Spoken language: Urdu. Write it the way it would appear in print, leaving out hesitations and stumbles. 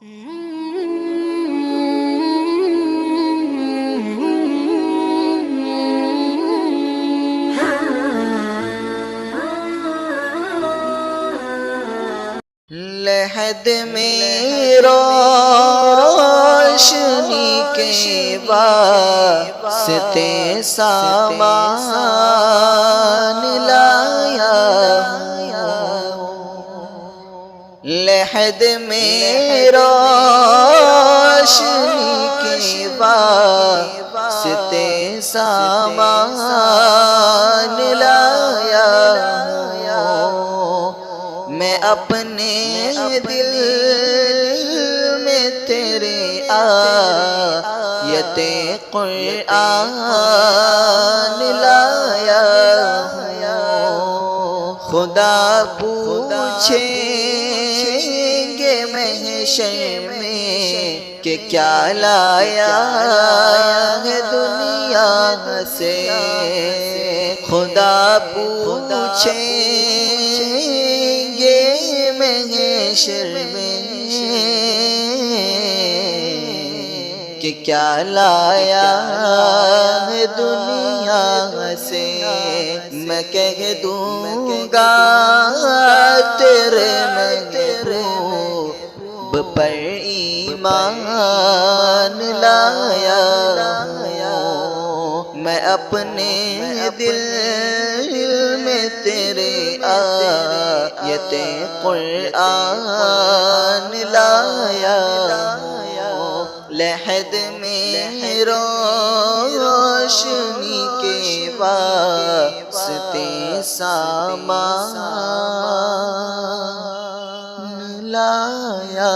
لحد میں روشنی کے واسطے سامان لایا، لحد میں روشنی کے واسطے سامان لایا، میں اپنے دل میں تیرے آیت قرآن لایا، خدا پوچھیں گے محشر میں کہ کیا لایا ہے دنیا سے، خدا پوچھیں گے محشر میں کہ کیا لایا ہے دنیا سے، میں کہہ دوں گا تیرے محبوب پر ایمان لایا، میں اپنے دل میں تیرے آیت قرآن لایا، لحد میں روشنی کے واسطے سامان لایا۔